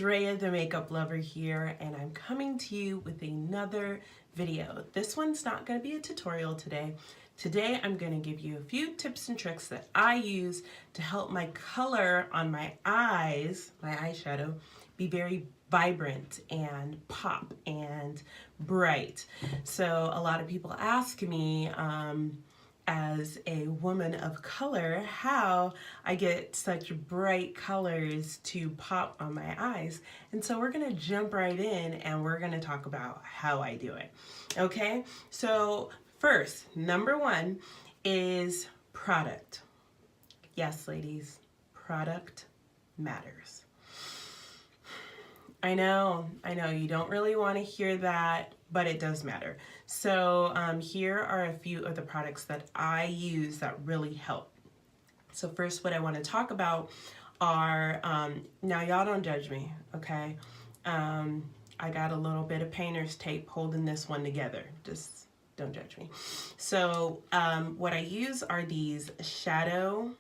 Drea the Makeup Lover here, and I'm coming to you with another video. This one's not going to be a tutorial today. Today I'm going to give you a few tips and tricks that I use to help my color on my eyes, my eyeshadow, be very vibrant and pop and bright. So a lot of people ask me, as a woman of color, how I get such bright colors to pop on my eyes. And so we're gonna jump right in and we're gonna talk about how I do it. Okay, so first, number one is product. Yes, ladies, product matters. I know, you don't really want to hear that, but it does matter. So here are a few of the products that I use that really help. So first, what I want to talk about are, now y'all don't judge me, okay? I got a little bit of painter's tape holding this one together. Just don't judge me. So what I use are these shadow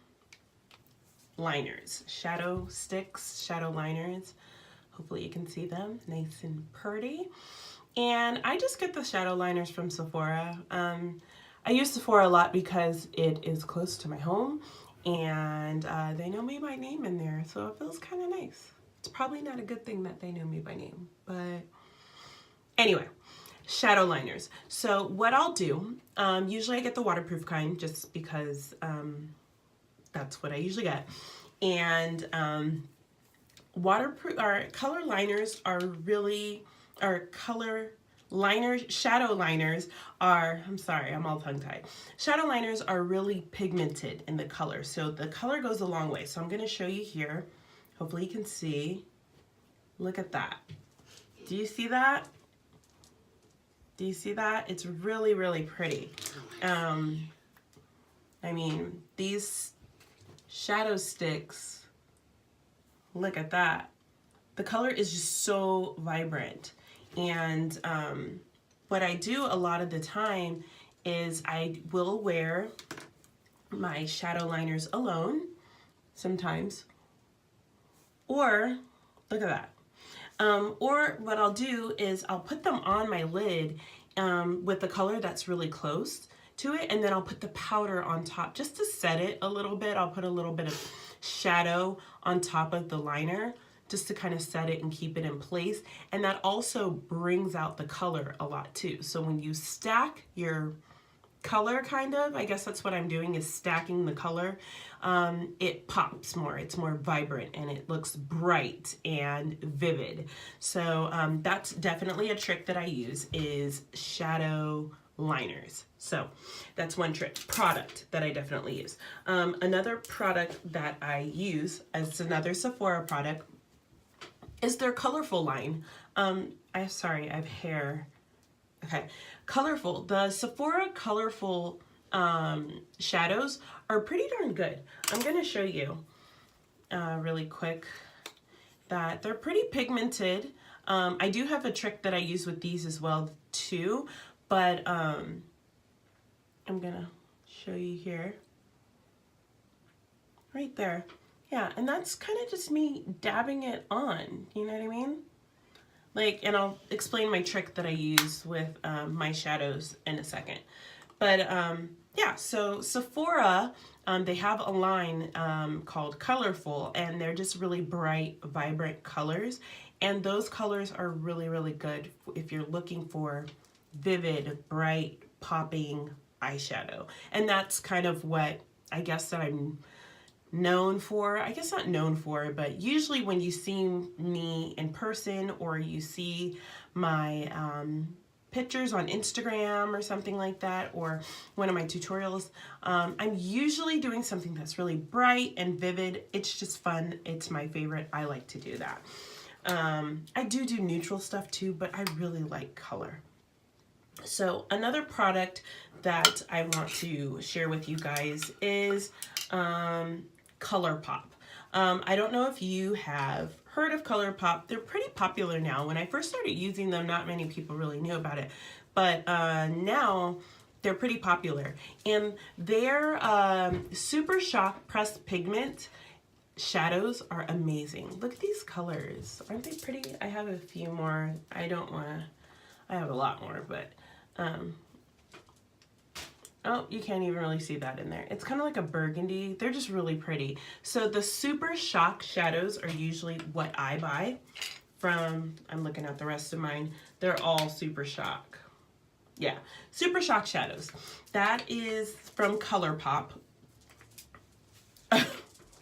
liners, shadow sticks, shadow liners. Hopefully you can see them, nice and pretty. And I just get the shadow liners from Sephora. I use Sephora a lot because it is close to my home and they know me by name in there, so it feels kind of nice. It's probably not a good thing that they know me by name, but anyway, shadow liners. So what I'll do, usually I get the waterproof kind just because that's what I usually get. And waterproof or color liners are really, shadow liners are, I'm sorry, I'm all tongue-tied. Shadow liners are really pigmented in the color, so the color goes a long way. So I'm going to show you here. Hopefully you can see. Look at that. Do you see that? Do you see that? It's really, really pretty. I mean, these shadow sticks, look at that. The color is just so vibrant. And what I do a lot of the time is I will wear my shadow liners alone sometimes. Or, look at that. Or what I'll do is I'll put them on my lid with the color that's really close to it, and then I'll put the powder on top just to set it a little bit. I'll put a little bit of shadow on top of the liner just to kind of set it and keep it in place. And that also brings out the color a lot too. So when you stack your color, kind of, I guess that's what I'm doing, is stacking the color, it pops more, it's more vibrant, and it looks bright and vivid. So that's definitely a trick that I use, is shadow liners. So that's one trick. Product that I definitely use. Another product that I use as another Sephora product is their colorful line. Sorry, I have hair. Okay, colorful. The Sephora colorful shadows are pretty darn good. I'm gonna show you really quick that they're pretty pigmented. I do have a trick that I use with these as well too, but I'm gonna show you here. Right there. Yeah, and that's kind of just me dabbing it on, you know what I mean? Like, and I'll explain my trick that I use with my shadows in a second. But yeah, so Sephora, they have a line called Colorful, and they're just really bright, vibrant colors. And those colors are really, really good if you're looking for vivid, bright, popping eyeshadow. And that's kind of what I guess that I'm known for. I guess not known for, but usually when you see me in person or you see my pictures on Instagram or something like that, or one of my tutorials, I'm usually doing something that's really bright and vivid. It's just fun. It's my favorite. I like to do that. I do neutral stuff too, but I really like color. So another product that I want to share with you guys is Colorpop. I don't know if you have heard of Colorpop. They're pretty popular now. When I first started using them, not many people really knew about it, but now they're pretty popular. And their Super Shock Pressed Pigment shadows are amazing. Look at these colors. Aren't they pretty? I have a few more. I have a lot more, but, oh, you can't even really see that in there. It's kind of like a burgundy. They're just really pretty. So the Super Shock shadows are usually what I buy from, I'm looking at the rest of mine. They're all Super Shock. Yeah, Super Shock shadows. That is from Colorpop.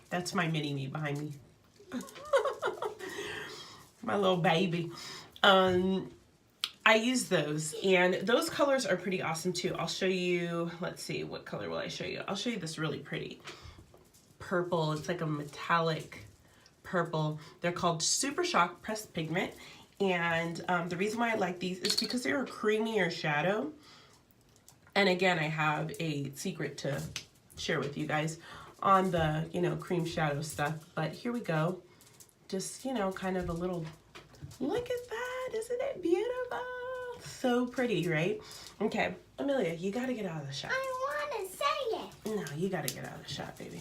That's my mini me behind me. My little baby. I use those, and those colors are pretty awesome too. I'll show you, let's see, what color will I show you? I'll show you this really pretty purple. It's like a metallic purple. They're called Super Shock Pressed Pigment, and the reason why I like these is because they're a creamier shadow. And again, I have a secret to share with you guys on the, you know, cream shadow stuff. But here we go. Just, you know, kind of a little, look at that. Isn't it beautiful? So pretty, right? Okay, Amelia, you gotta get out of the shot. I want to say it. No, you gotta get out of the shot, baby.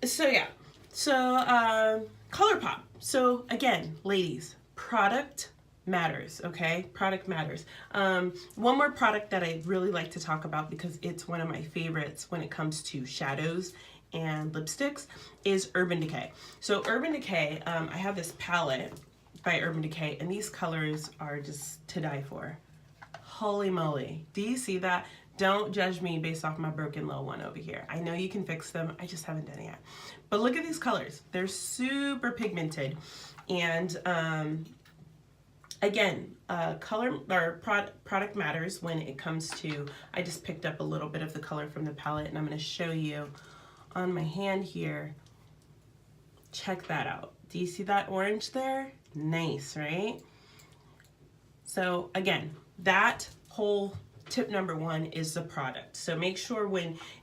So yeah, so Colorpop. So again, ladies, product matters, okay? Product matters. One more product that I really like to talk about because it's one of my favorites when it comes to shadows and lipsticks is Urban Decay. So Urban Decay, I have this palette by Urban Decay, and these colors are just to die for. Holy moly. Do you see that? Don't judge me based off my broken little one over here. I know you can fix them. I just haven't done it yet. But look at these colors. They're super pigmented. And again, color or product matters when it comes to, I just picked up a little bit of the color from the palette, and I'm going to show you on my hand here. Check that out. Do you see that orange there? Nice, right? So again, that whole tip number one is the product. So make sure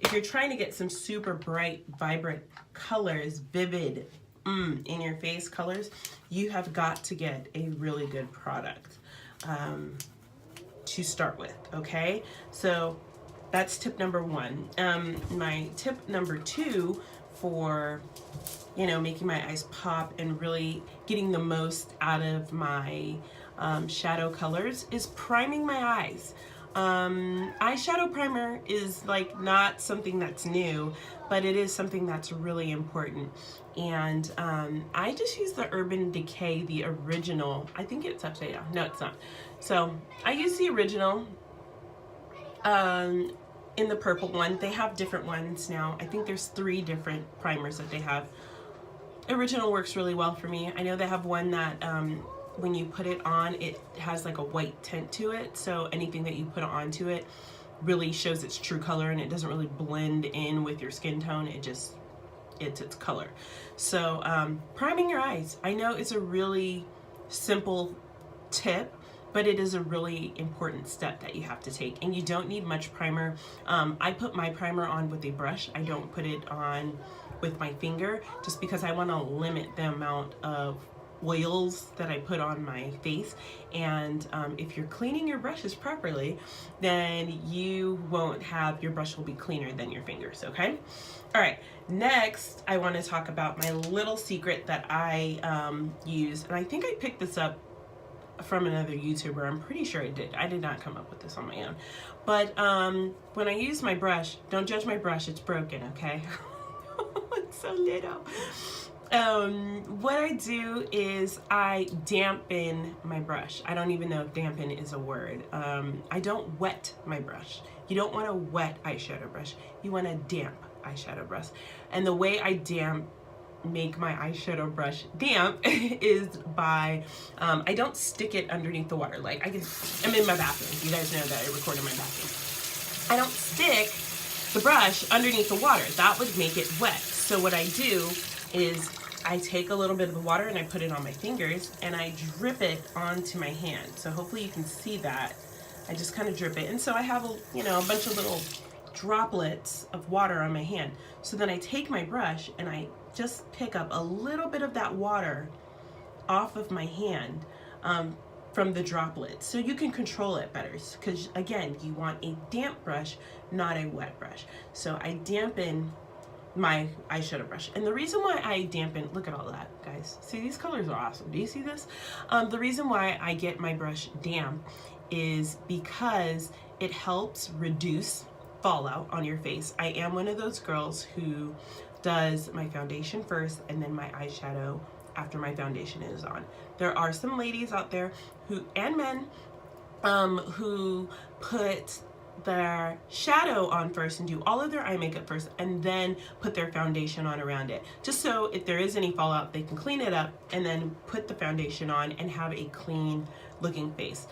if you're trying to get some super bright, vibrant colors, vivid, in your face colors, you have got to get a really good product to start with, okay? So that's tip number one. My tip number two for, you know, making my eyes pop and really getting the most out of my shadow colors is priming my eyes. Eyeshadow primer is like not something that's new, but it is something that's really important. And I just use the Urban Decay, the original. I think it's upside down. No, it's not. So I use the original in the purple one. They have different ones now. I think there's 3 different primers that they have. Original works really well for me. I know they have one that when you put it on, it has like a white tint to it. So anything that you put onto it really shows its true color, and it doesn't really blend in with your skin tone. It's its color. So priming your eyes. I know it's a really simple tip, but it is a really important step that you have to take, and you don't need much primer. I put my primer on with a brush. I don't put it on with my finger just because I want to limit the amount of oils that I put on my face. And if you're cleaning your brushes properly, then you won't have, your brush will be cleaner than your fingers, okay? All right, next I want to talk about my little secret that I use, and I think I picked this up from another YouTuber. I'm pretty sure I did. I did not come up with this on my own. But when I use my brush, don't judge my brush, it's broken, okay? It's so little. What I do is I dampen my brush. I don't even know if dampen is a word. I don't wet my brush. You don't want a wet eyeshadow brush. You want a damp eyeshadow brush. And the way I make my eyeshadow brush damp is by, I don't stick it underneath the water. Like I'm in my bathroom. You guys know that I record in my bathroom. I don't stick the brush underneath the water. That would make it wet. So what I do is I take a little bit of the water and I put it on my fingers and I drip it onto my hand. So hopefully you can see that. I just kind of drip it. And so I have a bunch of little droplets of water on my hand. So then I take my brush and I just pick up a little bit of that water off of my hand from the droplets. So you can control it better, because again, you want a damp brush, not a wet brush. So I dampen my eyeshadow brush. And the reason why I dampen, look at all that, guys. See, these colors are awesome. Do you see this? The reason why I get my brush damp is because it helps reduce fallout on your face. I am one of those girls who does my foundation first and then my eyeshadow after my foundation is on. There are some ladies out there who, and men, who put their shadow on first and do all of their eye makeup first and then put their foundation on around it, just so if there is any fallout they can clean it up and then put the foundation on and have a clean looking face.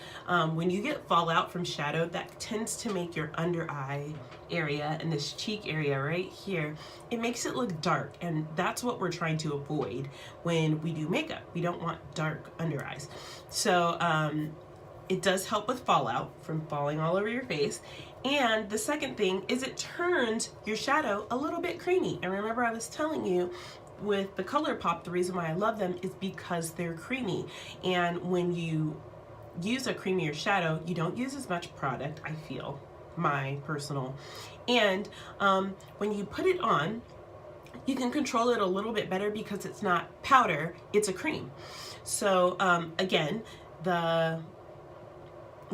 When you get fallout from shadow, that tends to make your under eye area and this cheek area right here, it makes it look dark, and that's what we're trying to avoid when we do makeup. We don't want dark under eyes. So it does help with fallout from falling all over your face. And the second thing is it turns your shadow a little bit creamy. And remember, I was telling you with the Colorpop, the reason why I love them is because they're creamy. And when you use a creamier shadow, you don't use as much product, I feel, my personal. And when you put it on, you can control it a little bit better because it's not powder, it's a cream. So again,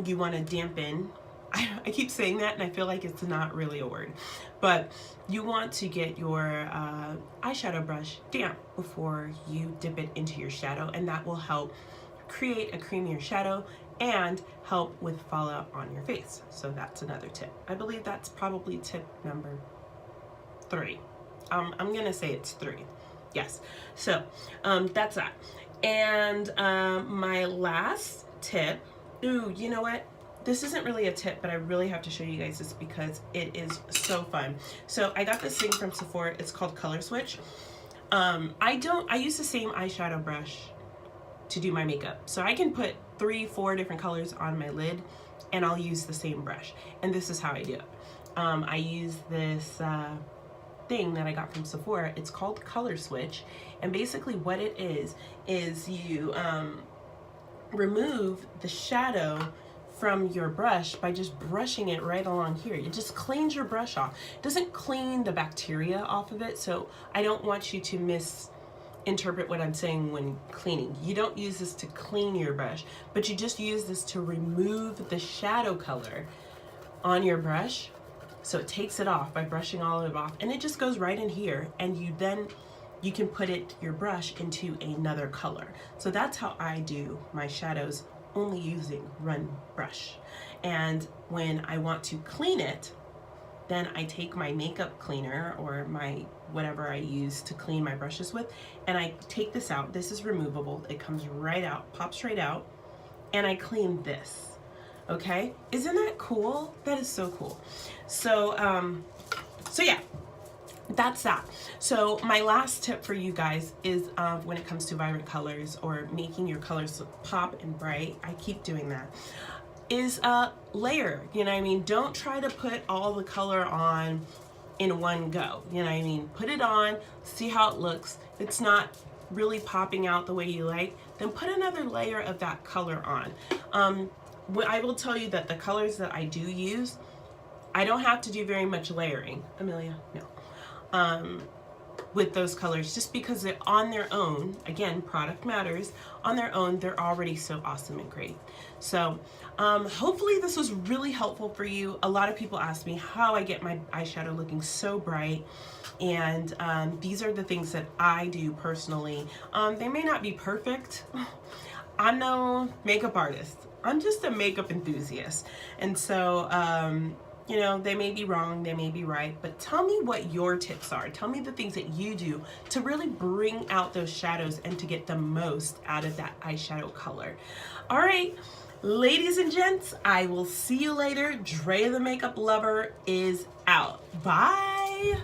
you want to dampen. I keep saying that and I feel like it's not really a word, but you want to get your eyeshadow brush damp before you dip it into your shadow, and that will help create a creamier shadow and help with fallout on your face. So that's another tip. I believe that's probably tip number 3. I'm gonna say it's 3. Yes. So that's that. And my last tip, ooh, you know what? This isn't really a tip, but I really have to show you guys this because it is so fun. So I got this thing from Sephora. It's called Color Switch. I use the same eyeshadow brush to do my makeup. So I can put 3-4 different colors on my lid and I'll use the same brush. And this is how I do it. I use this thing that I got from Sephora. It's called Color Switch. And basically what it is you remove the shadow from your brush by just brushing it right along here. It just cleans your brush off. It doesn't clean the bacteria off of it, so I don't want you to misinterpret what I'm saying when cleaning. You don't use this to clean your brush, but you just use this to remove the shadow color on your brush. So it takes it off by brushing all of it off, and it just goes right in here, and you can put your brush into another color. So that's how I do my shadows, only using one brush. And when I want to clean it, then I take my makeup cleaner or my whatever I use to clean my brushes with, and I take this out. This is removable. It comes right out, pops right out, and I clean this. Okay? Isn't that cool? That is so cool. So yeah, that's that. So my last tip for you guys is when it comes to vibrant colors or making your colors pop and bright, I keep doing that, is layer. You know what I mean? Don't try to put all the color on in one go. You know what I mean? Put it on, see how it looks. If it's not really popping out the way you like, then put another layer of that color on. I will tell you that the colors that I do use, I don't have to do very much layering. Amelia, no. With those colors, just because they're on their own, again, product matters, on their own, they're already so awesome and great. So hopefully this was really helpful for you. A lot of people ask me how I get my eyeshadow looking so bright, and these are the things that I do personally. They may not be perfect. I'm no makeup artist. I'm just a makeup enthusiast. And so, you know, they may be wrong, they may be right, but tell me what your tips are. Tell me the things that you do to really bring out those shadows and to get the most out of that eyeshadow color. All right, ladies and gents, I will see you later. Drea the Makeup Lover is out. Bye.